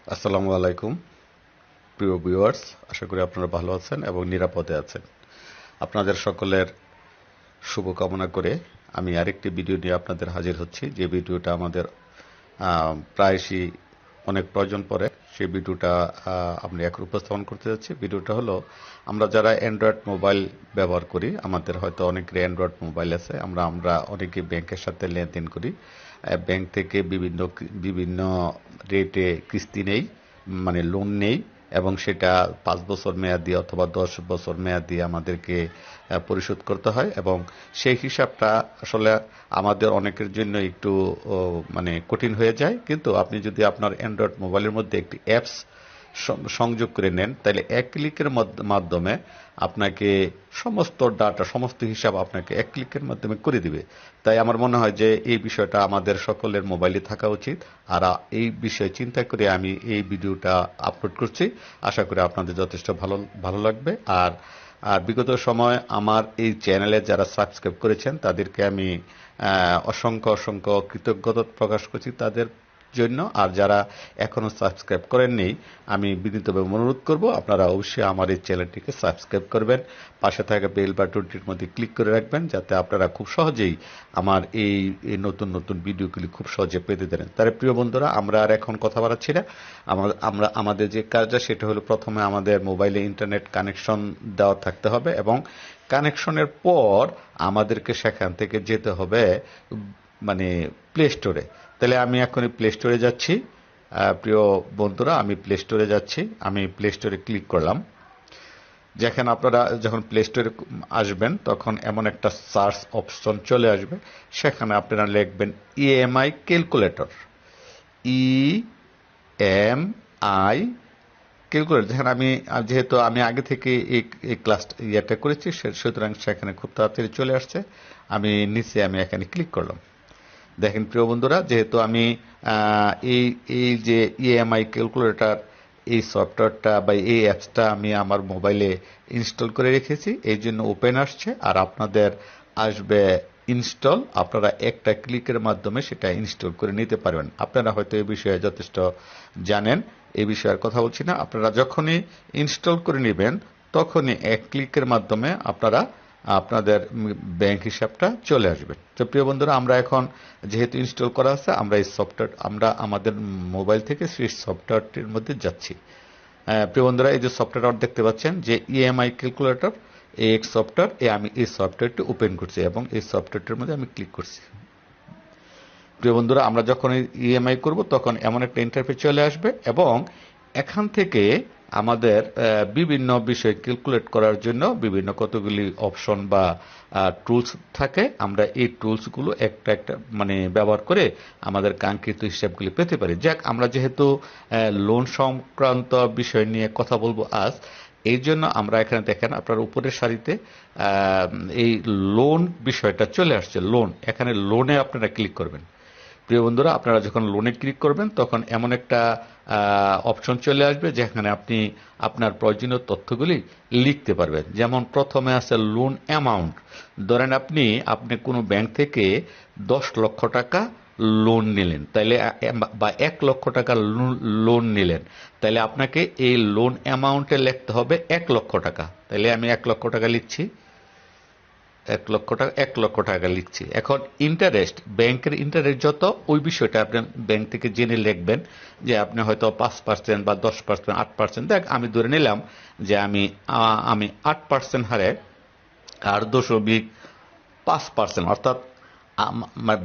আসসালামু আলাইকুম প্রিয় ভিউয়ার্স, আশা করি আপনারা ভালো আছেন এবং নিরাপদে আছেন। আপনাদের সকলের শুভকামনা করে আমি আরেকটি ভিডিও নিয়ে আপনাদের হাজির হচ্ছি। যে ভিডিওটা আমাদের প্রায়শই অনেক প্রয়োজন পড়ে, সেই ভিডিওটা আমি এখন উপস্থাপন করতে যাচ্ছি। ভিডিওটা হলো, আমরা যারা অ্যান্ড্রয়েড মোবাইল ব্যবহার করি, আমাদের হয়তো অনেকের অ্যান্ড্রয়েড মোবাইল আছে, আমরা অনেকে ব্যাংকের সাথে লেনদেন করি। ব্যাংক থেকে বিভিন্ন বিভিন্ন রেটে কিস্তি নেই, মানে লোন নেই, এবং সেটা 5 বছর মেয়াদি অথবা 10 বছর মেয়াদি আমাদেরকে পরিশোধ করতে হয়। এবং সেই হিসাবটা আসলে আমাদের অনেকের জন্য একটু মানে কঠিন হয়ে যায়। কিন্তু আপনি যদি আপনার অ্যান্ড্রয়েড মোবাইলের মধ্যে একটি অ্যাপস সংযোগ করে নেন, তাহলে এক ক্লিকের মাধ্যমে আপনাকে সমস্ত ডাটা, সমস্ত হিসাব আপনাকে এক ক্লিকের মাধ্যমে করে দিবে। তাই আমার মনে হয় যে এই বিষয়টা আমাদের সকলের মোবাইলে থাকা উচিত। আর এই বিষয়ে চিন্তা করে আমি এই ভিডিওটা আপলোড করছি। আশা করি আপনাদের যথেষ্ট ভালো ভালো লাগবে। আর আর বিগত সময় আমার এই চ্যানেলে যারা সাবস্ক্রাইব করেছেন তাদেরকে আমি অসংখ্য অসংখ্য কৃতজ্ঞতা প্রকাশ করছি তাদের জন্য। আর যারা এখনো সাবস্ক্রাইব করেননি, আমি বিনীতভাবে অনুরোধ করব আপনারা অবশ্যই আমার এই চ্যানেলটিকে সাবস্ক্রাইব করবেন, পাশে থাকা বেল বাটনটির মধ্যে ক্লিক করে রাখবেন, যাতে আপনারা খুব সহজেই আমার এই নতুন নতুন ভিডিওগুলি খুব সহজে পেতে দেন। তাহলে প্রিয় বন্ধুরা, আমরা আর এখন কথা বাড়াচ্ছি না। আমরা আমাদের যে কাজটা, সেটা হলো প্রথমে আমাদের মোবাইলে ইন্টারনেট কানেকশন দেওয়া থাকতে হবে, এবং কানেকশনের পর আমাদেরকে সেখান থেকে যেতে হবে মানে প্লে স্টোরে। তাহলে আমি এখন প্লে স্টোরে যাচ্ছি। প্রিয় বন্ধুরা, আমি প্লে স্টোরে যাচ্ছি। আমি প্লে স্টোরে ক্লিক করলাম। যেখানে আপনারা যখন প্লে স্টোরে আসবেন, তখন এমন একটা সার্চ অপশন চলে আসবে। সেখানে আপনারা লিখবেন ইএমআই ক্যালকুলেটর। EMI calculator. যেখানে যেহেতু আমি আগে থেকে এই ক্লাস ইয়েটা করেছি, সুতরাং সেখানে খুব তাড়াতাড়ি চলে আসছে। আমি এখানে ক্লিক করলাম। দেখেন প্রিয় বন্ধুরা, যেহেতু আমি এই এই যে ইএমআই ক্যালকুলেটর, এই সফটওয়্যারটা বা এই অ্যাপসটা আমি আমার মোবাইলে ইনস্টল করে রেখেছি, এই জন্য ওপেন আসছে। আর আপনাদের আসবে ইনস্টল। আপনারা একটা ক্লিকের মাধ্যমে সেটা ইনস্টল করে নিতে পারবেন। আপনারা হয়তো এই বিষয়ে যথেষ্ট জানেন, এই বিষয়ে আর কথা বলছি না। আপনারা যখনই ইনস্টল করে নেবেন, তখনই এক ক্লিকের মাধ্যমে আপনারা আপনাদের ব্যাংক হিসাবটা চলে আসবে। তো প্রিয় বন্ধুরা, আমরা এখন যেহেতু ইনস্টল করা আছে, আমরা এই সফটওয়্যার আমরা আমাদের মোবাইল থেকে সেই সফটওয়্যারটির মধ্যে যাচ্ছি। প্রিয় বন্ধুরা, এই যে সফটওয়্যার দেখতে পাচ্ছেন যে ইএমআই ক্যালকুলেটর, এই এক সফটওয়্যার, আমি এই সফটওয়্যারটি ওপেন করছি এবং এই সফটওয়্যারটির মধ্যে আমি ক্লিক করছি। প্রিয় বন্ধুরা, আমরা যখন ইএমআই করব, তখন এমন একটা ইন্টারফেস চলে আসবে, এবং এখান থেকে আমাদের বিভিন্ন বিষয় ক্যালকুলেট করার জন্য বিভিন্ন কতগুলি অপশন বা টুলস থাকে। আমরা এই টুলসগুলো একটা একটা মানে ব্যবহার করে আমাদের কাঙ্ক্ষিত হিসাবগুলি পেতে পারি। যাক, আমরা যেহেতু লোন সংক্রান্ত বিষয় নিয়ে কথা বলবো আজ, এই জন্য আমরা এখানে দেখেন আপনার উপরের সারিতে এই লোন বিষয়টা চলে আসছে। লোন, এখানে লোনে আপনারা ক্লিক করবেন। প্রিয় বন্ধুরা, আপনারা যখন লোনে ক্লিক করবেন, তখন এমন একটা অপশন চলে আসবে যেখানে আপনি আপনার প্রয়োজনীয় তথ্যগুলি লিখতে পারবেন। যেমন প্রথমে আছে লোন অ্যামাউন্ট। ধরেন আপনি কোনো ব্যাংক থেকে 10 লক্ষ টাকা লোন নিলেন, তাইলে বা 1 লক্ষ টাকা লোন নিলেন, তাইলে আপনাকে এই লোন অ্যামাউন্টে লিখতে হবে 1 লক্ষ টাকা। তাইলে আমি 1 লক্ষ টাকা লিখছি। 1 লক্ষ টাকা লিখছি। এখন ইন্টারেস্ট, ব্যাংকের ইন্টারেস্ট যত, ওই বিষয়টা আপনি ব্যাংক থেকে জেনে লিখবেন, যে আপনি হয়তো 5% বা 10%, 8%, দেখ আমি ধরে নিলাম যে আমি 8% হারে 8.5%, অর্থাৎ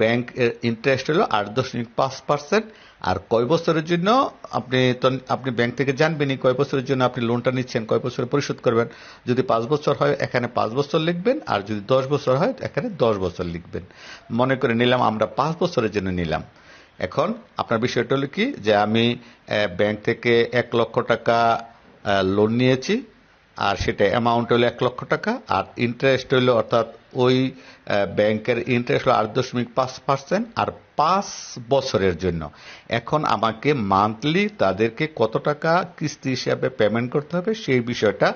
ব্যাংক ইন্টারেস্ট হলো 8.5%। আর কয় বছরের জন্য আপনি ব্যাংক থেকে জানবেনই কয় বছরের জন্য আপনি লোনটা নিচ্ছেন, কয় বছরে পরিশোধ করবেন। যদি 5 বছর হয়, এখানে 5 বছর লিখবেন, আর যদি 10 বছর হয়, এখানে 10 বছর লিখবেন। মনে করে নিলাম আমরা 5 বছরের জন্য নিলাম। এখন আপনার বিষয়টা হলো কি, যে আমি ব্যাংক থেকে 1 লক্ষ টাকা লোন নিয়েছি, আর সেটা অ্যামাউন্ট হলো 1 লক্ষ টাকা, আর ইন্টারেস্ট হলো, অর্থাৎ ওই ব্যাংকের ইন্টারেস্ট হলো 8.5%, আর 5 বছরের জন্য। এখন আমাকে মান্থলি তাদেরকে কত টাকা কিস্তি হিসাবে পেমেন্ট করতে হবে, সেই বিষয়টা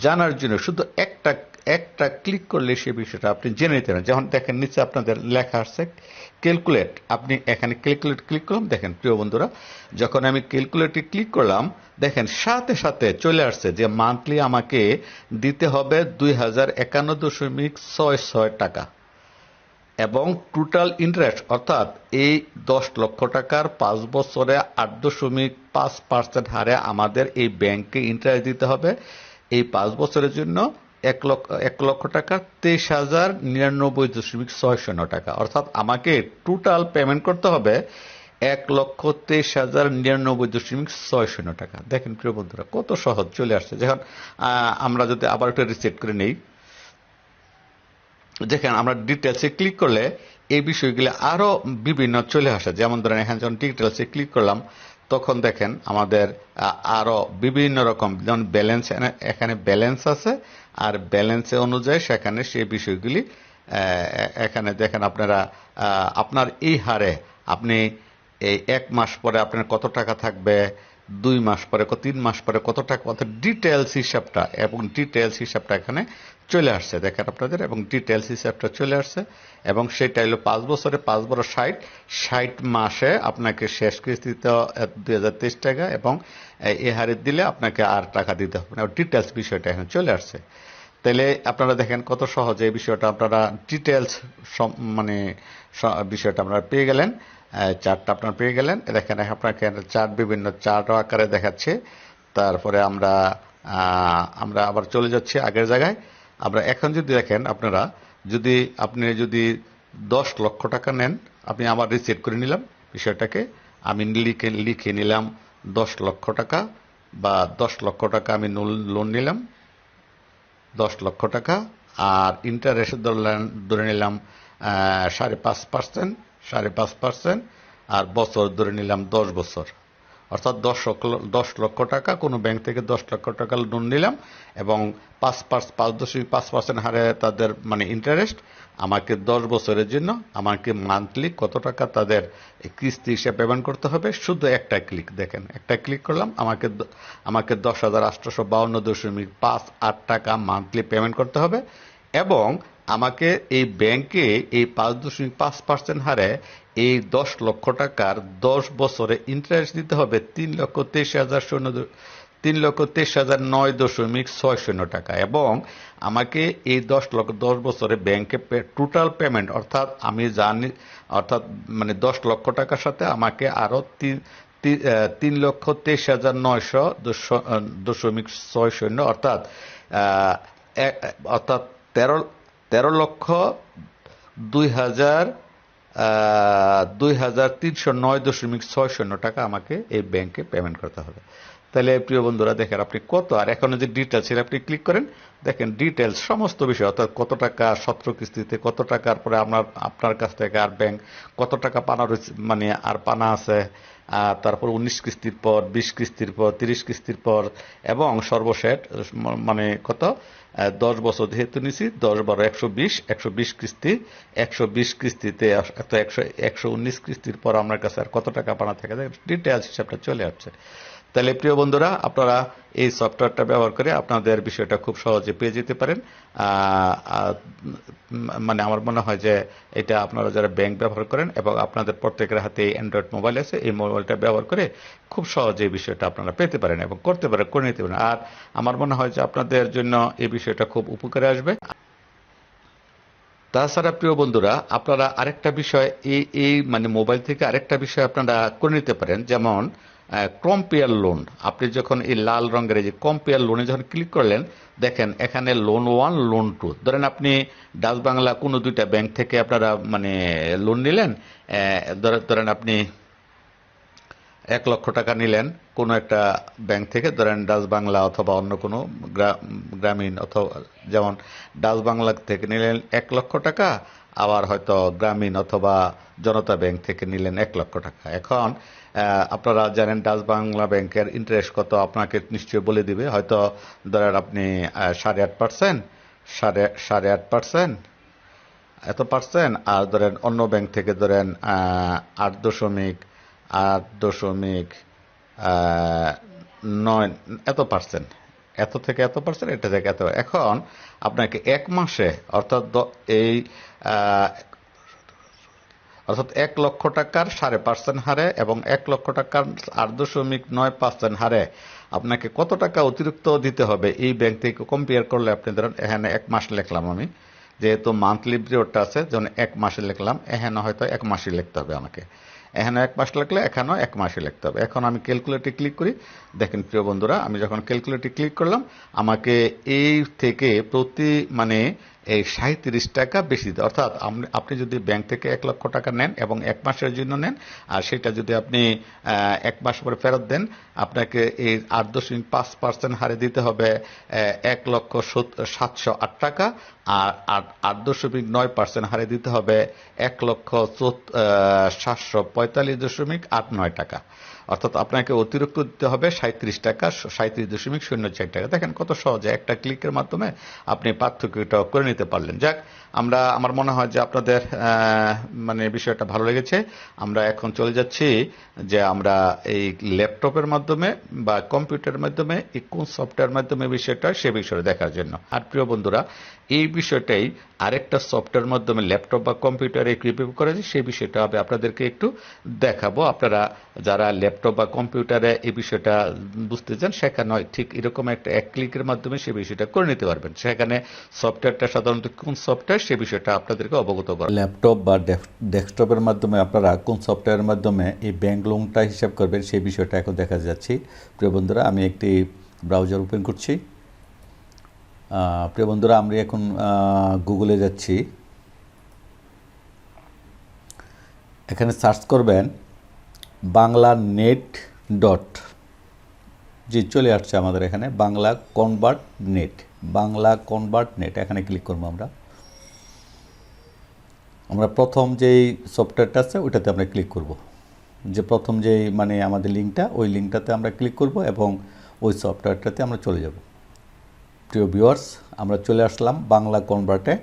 জানার জন্য শুধু একটা ক্লিক করলে সেই বিষয়টা আপনি জেনে নিতে পারেন। যেমন দেখেন নিচে আপনাদের লেখা আসছে ক্যালকুলেট, আপনি এখানে ক্যালকুলেট ক্লিক করলাম। দেখেন প্রিয় বন্ধুরা, যখন আমি ক্যালকুলেটে ক্লিক করলাম দেখেন সাথে সাথে চলে আসছে যে মান্থলি আমাকে দিতে হবে 2051.66 টাকা এবং টোটাল ইন্টারেস্ট অর্থাৎ এই 10 লক্ষ টাকার 5 বছরে 8.5% হারে আমাদের এই ব্যাংকে ইন্টারেস্ট দিতে হবে। এই 5 বছরের জন্য 1 লক্ষ টাকা 23,099.60 টাকা, অর্থাৎ আমাকে টোটাল পেমেন্ট করতে হবে 1,23,099.60 টাকা। দেখেন প্রিয় বন্ধুরা কত সহজ চলে আসছে। যখন আমরা যদি আবার একটু রিসেট করে নেই, দেখেন আমরা ডিটেলসে ক্লিক করলে এই বিষয়গুলো আরো বিভিন্ন চলে আসে। যেমন ধরেন এখানে যখন ডিটেলসে ক্লিক করলাম তখন দেখেন আমাদের আরো বিভিন্ন রকম, যেমন ব্যালেন্স, এখানে ব্যালেন্স আছে আর ব্যালেন্সে অনুযায়ী সেখানে সেই বিষয়গুলি এখানে দেখেন আপনারা আপনার এই হারে আপনি এই 1 মাস পরে আপনার কত টাকা থাকবে, 2 মাস পরে 3 মাস পরে কত টাকা, অর্থাৎ ডিটেলস হিসাবটা এবং ডিটেলস হিসাবটা এখানে চলে আসছে দেখেন আপনাদের, এবং ডিটেলস হিসাবটা চলে আসছে এবং সেটা হলো 5 বছরে 5 বড় 60 মাসে আপনাকে শেষ কিস্তিতে 2023 টাকা এবং এই হারে দিলে আপনাকে আর টাকা দিতে হবে না। ডিটেলস বিষয়টা এখানে চলে আসছে। তাহলে আপনারা দেখেন কত সহজে এই বিষয়টা আপনারা ডিটেলস মানে বিষয়টা আপনারা পেয়ে গেলেন, চার্টটা আপনারা পেয়ে গেলেন। দেখেন আপনাকে চার্ট বিভিন্ন চার্ট আকারে দেখাচ্ছে। তারপরে আমরা আবার চলে যাচ্ছি আগের জায়গায়। আমরা এখন যদি দেখেন আপনারা আপনি যদি 10 লক্ষ টাকা নেন, আপনি আবার রিসেট করে নিলাম বিষয়টাকে, আমি লিখে নিলাম 10 লক্ষ টাকা বা 10 লক্ষ টাকা আমি লোন নিলাম 10 লক্ষ টাকা, আর ইন্টারেস্ট ধরে নিলাম 5.5%, আর বছর ধরে নিলাম 10 বছর, অর্থাৎ 10 লক্ষ টাকা কোনো ব্যাংক থেকে 10 লক্ষ টাকা লোন নিলাম এবং 5.5% হারে তাদের মানে ইন্টারেস্ট, আমাকে 10 বছরের জন্য আমাকে মান্থলি কত টাকা তাদের কিস্তি হিসেবে পেমেন্ট করতে হবে। শুধু একটা ক্লিক, দেখেন একটা ক্লিক করলাম আমাকে 10,852.58 টাকা মান্থলি পেমেন্ট করতে হবে এবং আমাকে এই ব্যাংকে এই 5.5% হারে এই 10 লক্ষ টাকার 10 বছরে ইন্টারেস্ট দিতে হবে 3,23,009.60 টাকা এবং আমাকে এই 10 বছরে ব্যাংকে টোটাল পেমেন্ট অর্থাৎ আমি জানি অর্থাৎ মানে 10 লক্ষ টাকার সাথে আমাকে আরো 3,23,009.60 অর্থাৎ 13,0309.60 টাকা আমাকে এই ব্যাংকে পেমেন্ট করতে হবে। তাহলে প্রিয় বন্ধুরা দেখেন আপনি কত, আর এখন যে ডিটেলস আপনি ক্লিক করেন দেখেন ডিটেলস সমস্ত বিষয়, অর্থাৎ কত টাকা 17 কিস্তিতে, কত টাকার পরে আপনার কাছ থেকে আর ব্যাংক কত টাকা পানা মানে আর পানা আছে, তারপর 19 কিস্তির পর, 20 কিস্তির পর, 30 কিস্তির পর এবং সর্বশেষ মানে কত 10 বছর যেহেতু নিছি 10-12 120 কিস্তি, 120 কিস্তিতে 119 কিস্তির পর আপনার কাছে আর কত টাকা পানা থাকে ডিটেলস হিসাবটা চলে আসছে। তাহলে প্রিয় বন্ধুরা আপনারা এই সফটওয়্যারটা ব্যবহার করে আপনাদের বিষয়টা খুব সহজে পেয়ে যেতে পারেন। মানে আমার মনে হয় যে এটা আপনারা যারা ব্যাংক ব্যবহার করেন এবং আপনাদের প্রত্যেকের হাতে অ্যান্ড্রয়েড মোবাইল আছে, এই মোবাইলটা ব্যবহার করে খুব সহজে এই বিষয়টা আপনারা পেতে পারেন এবং করতে পারেন, করে নিতে পারেন। আর আমার মনে হয় যে আপনাদের জন্য এই বিষয়টা খুব উপকারে আসবে। তাছাড়া প্রিয় বন্ধুরা আপনারা আরেকটা বিষয় এই মানে মোবাইল থেকে আরেকটা বিষয় আপনারা করে নিতে পারেন, যেমন কম্পেয়ার লোন। আপনি যখন এই লাল রঙের এই যে কম্পেয়ার লোনে যখন ক্লিক করলেন দেখেন এখানে লোন 1 লোন 2, ধরেন আপনি ডাচ বাংলা কোনো দুইটা ব্যাংক থেকে আপনারা মানে লোন নিলেন, ধরেন আপনি 1 লক্ষ টাকা নিলেন কোনো একটা ব্যাংক থেকে, ধরেন ডাচ বাংলা অথবা অন্য কোনো গ্রামীণ, অথবা যেমন ডাচ বাংলা থেকে নিলেন 1 লক্ষ টাকা, আবার হয়তো গ্রামীণ অথবা জনতা ব্যাংক থেকে নিলেন 1 লক্ষ টাকা। এখন আপনারা জানেন ডাচ বাংলা ব্যাংকের ইন্টারেস্ট কত আপনাকে নিশ্চয়ই বলে দিবে, হয়তো ধরেন আপনি 8.5% এত পার্সেন্ট, আর ধরেন অন্য ব্যাংক থেকে ধরেন 8.9 এত পার্সেন্ট এত থেকে এত পার্সেন্ট, এটা থেকে এত। এখন আপনাকে এক মাসে এই আহ, অর্থাৎ 1 লক্ষ টাকার 5.5% হারে এবং 1 লক্ষ টাকার 8.9% হারে আপনাকে কত টাকা অতিরিক্ত দিতে হবে এই ব্যাংক থেকে কম্পেয়ার করলে, আপনি ধরেন এখানে 1 মাস লিখলাম আমি, যেহেতু মান্থলি পিরিয়ডটা আছে, যখন 1 মাসে লিখলাম, এখানে হয়তো 1 মাসই লিখতে হবে আমাকে। এখানে 1 মাস লিখলে এখানেও 1 মাসই লিখতে হবে। এখন আমি ক্যালকুলেটে ক্লিক করি। দেখেন প্রিয় বন্ধুরা, আমি যখন ক্যালকুলেটে ক্লিক করলাম, আমাকে এই থেকে প্রতি এই 37 টাকা বেশি দিতে, অর্থাৎ আপনি যদি ব্যাংক থেকে 1 লক্ষ টাকা নেন এবং 1 মাসের জন্য নেন, আর সেটা যদি আপনি 1 মাস পরে ফেরত দেন, আপনাকে এই 8.5% হারে দিতে হবে 1,708 টাকা, আর 8.9% হারে দিতে হবে 1,745.89 টাকা। অর্থাৎ আপনাকে অতিরিক্ত দিতে হবে 37 টাকা, 37.04 টাকা। দেখেন কত সহজে একটা ক্লিকের মাধ্যমে আপনি পার্থক্যটা করে নিতে পারলেন। যাক, আমার মনে হয় যে আপনাদের বিষয়টা ভালো লেগেছে। আমরা এখন চলে যাচ্ছি যে আমরা এই ল্যাপটপের মাধ্যমে বা কম্পিউটারের মাধ্যমে কোন সফটওয়্যার মাধ্যমে বিষয়টা সে বিষয়ে দেখার জন্য। আর প্রিয় বন্ধুরা, এই বিষয়টাই আরেকটা সফটওয়্যার মাধ্যমে ল্যাপটপ বা কম্পিউটারে কিভাবে করা যায় সেই বিষয়টা হবে আপনাদেরকে একটু দেখাবো। আপনারা যারা ল্যাপটপ বা কম্পিউটারে এই বিষয়টা বুঝতে চান, সেখানে ঠিক এরকম এক ক্লিকের মাধ্যমে সেই বিষয়টা করে নিতে পারবেন। সেখানে সফটওয়্যারটা সাধারণত কোন সফটওয়্যার সে বিষয়টা আপনাদেরকে অবগত করা। ল্যাপটপ বা ডেস্কটপের মাধ্যমে আপনারা কোন সফটওয়্যারের মাধ্যমে এই ব্যাংক লোনটা হিসাব করবেন সেই বিষয়টা এখন দেখা যাচ্ছে। প্রিয় বন্ধুরা, আমি একটি ব্রাউজার ওপেন করছি। প্রিয় বন্ধুরা, আমরা এখন গুগলে যাচ্ছি। এখানে সার্চ করবেন বাংলা নেট ডট, জি চলে আসছে আমাদের এখানে Bangla convert net, Bangla convert net. এখানে ক্লিক করবো। আমরা প্রথম যেই সফটওয়্যারটা আছে ওইটাতে আমরা ক্লিক করব। যে প্রথম যেই আমাদের লিঙ্কটা, ওই লিঙ্কটাতে আমরা ক্লিক করব এবং ওই সফটওয়্যারটাতে আমরা চলে যাব। প্রিয় ভিউয়ার্স, আমরা চলে আসলাম বাংলা কনভার্টে।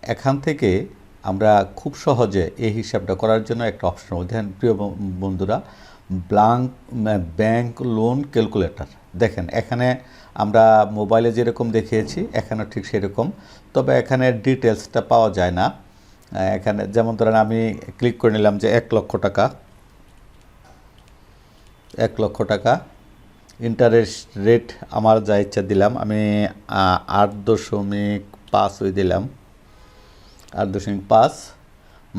এখান থেকে আমরা খুব সহজে এই হিসাবটা করার জন্য একটা অপশন দেখেন প্রিয় বন্ধুরা, ব্যাংক লোন ক্যালকুলেটর। দেখেন এখানে আমরা মোবাইলে যেরকম দেখিয়েছি এখানে ঠিক সেরকম, তবে এখানে ডিটেলসটা পাওয়া যায় না। এখানে যেমন ধরেন আমি ক্লিক করে নিলাম যে 1 লক্ষ টাকা, 1 লক্ষ টাকা ইন্টারেস্ট রেট আমার যা ইচ্ছা দিলাম, আমি 8.5 দিলাম, 8.5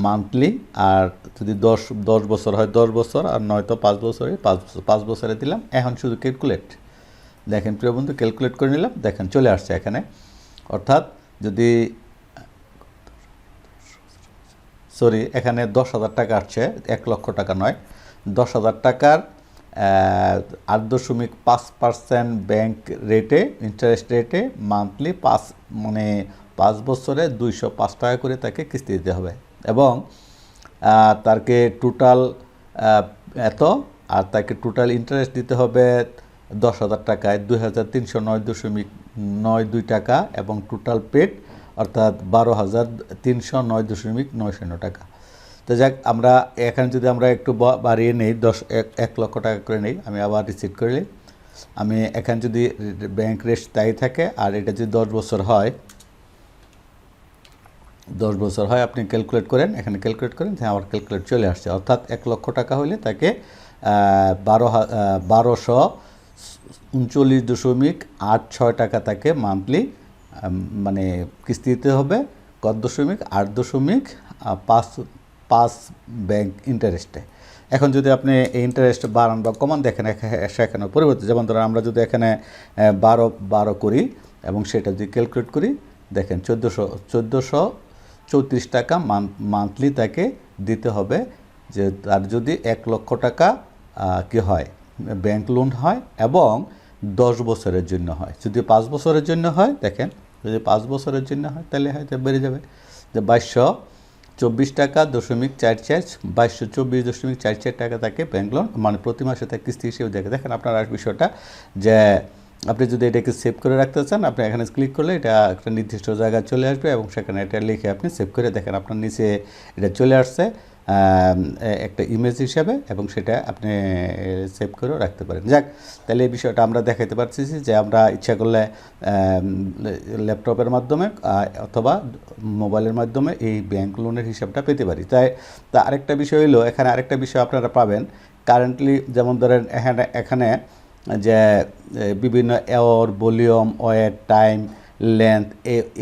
মান্থলি। আর যদি 10 বছর হয় 10 বছর, আর নয়তো 5 বছরে 5 বছর, 5 বছরে দিলাম। এখন শুধু ক্যালকুলেট, দেখেন প্রিয় বন্ধু, ক্যালকুলেট করে নিলাম। দেখেন চলে আসছে এখানে। অর্থাৎ যদি এখানে 10,000 টাকা আসছে, 1 লক্ষ টাকা নয়, 10,000 টাকার 8.5% ব্যাংক রেটে, ইন্টারেস্ট রেটে মান্থলি 5 বছরে 205 টাকা করে তাকে কিস্তি দিতে হবে। এবং তাকে টোটাল এত, আর তাকে টোটাল ইন্টারেস্ট দিতে হবে 10,000 টাকায় 2,309.92 টাকা, এবং টোটাল পেড অর্থাৎ 12,309.90 টাকা। তো যাক, আমরা এখানে যদি আমরা একটু বাড়িয়ে নেই, 1 লক্ষ টাকা করে নেই, আমি আবার রিসিট করলে, আমি এখানে যদি ব্যাংক রেট তাই থাকে, আর এটা যদি 10 বছর হয়, 10 বছর হয়, আপনি ক্যালকুলেট করেন, এখানে ক্যালকুলেট করেন, আমার ক্যালকুলেট চলে আসছে। অর্থাৎ 1 লক্ষ টাকা হলে তাকে 1239.86 টাকা তাকে মান্থলি কিস্তি দিতে হবে। 8.5 ব্যাংক ইন্টারেস্টে। এখন যদি আপনি এই ইন্টারেস্ট বাড়ান বা কমান, দেখেন সেখানে পরিবর্তন। যেমন ধরুন আমরা যদি এখানে 12 করি এবং সেটা যদি ক্যালকুলেট করি, দেখেন 1434 টাকা মান্থলি তাকে দিতে হবে। যে তার যদি 1 লক্ষ টাকা কি হয়, ব্যাংক লোন হয়, এবং 10 বছরের জন্য হয়। যদি 5 বছরের জন্য হয়, দেখেন যদি 5 বছরের জন্য হয় তাহলে হয়তো বেড়ে যাবে যে 2224 টাকা 0.44, 2224.44 টাকা তাকে ব্যাংক লোন প্রতি মাসে তাকে কিস্তি হিসেবে দেখে। দেখেন আপনার আর বিষয়টা যে আপনি যদি এটাকে সেভ করে রাখতে চান, আপনি এখানে ক্লিক করলে এটা একটা নির্দিষ্ট জায়গায় চলে আসবে এবং সেখানে এটা লিখে আপনি সেভ করে দেখেন আপনার নিচে এটা চলে আসছে। একটা ইমেজ হিসাবে, এবং সেটা আপনি সেভ করেও রাখতে পারেন। যাক, তাহলে এই বিষয়টা আমরা দেখাতে পারছি যে আমরা ইচ্ছা করলে ল্যাপটপের মাধ্যমে অথবা মোবাইলের মাধ্যমে এই ব্যাংক লোনের হিসাবটা পেতে পারি। তা আরেকটা বিষয় হলো, এখানে আরেকটা বিষয় আপনারা পাবেন কারেন্টলি, যেমন ধরেন এখানে যে বিভিন্ন এওর, ভলিউম, ওয়েট, টাইম, লেন্থ,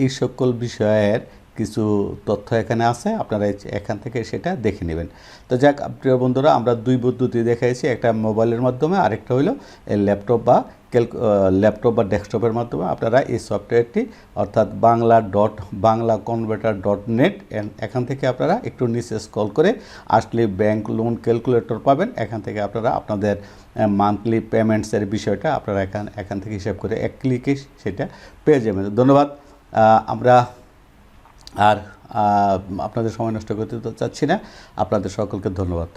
এই সকল বিষয়ের কিছু তথ্য এখানে আছে, আপনারা এখান থেকে সেটা দেখে নেবেন। তো যাক প্রিয় বন্ধুরা, আমরা দুই পদ্ধতি দেখাইছি, একটা মোবাইলের মাধ্যমে, আরেকটা হলো ল্যাপটপ বা ডেস্কটপের মাধ্যমে। আপনারা এই সফটওয়্যারটি অর্থাৎ বাংলা কনভার্টার .net, এখান থেকে আপনারা একটু নিচে স্ক্রল করে আসলে ব্যাংক লোন ক্যালকুলেটর পাবেন। এখান থেকে আপনারা আপনাদের মান্থলি পেমেন্টসের বিষয়টা আপনারা এখান থেকে হিসাব করে এক ক্লিকে সেটা পেয়ে যাবেন। ধন্যবাদ। আমরা আর আপনাদের সময় নষ্ট করতে চাচ্ছি না। আপনাদের সকলকে ধন্যবাদ।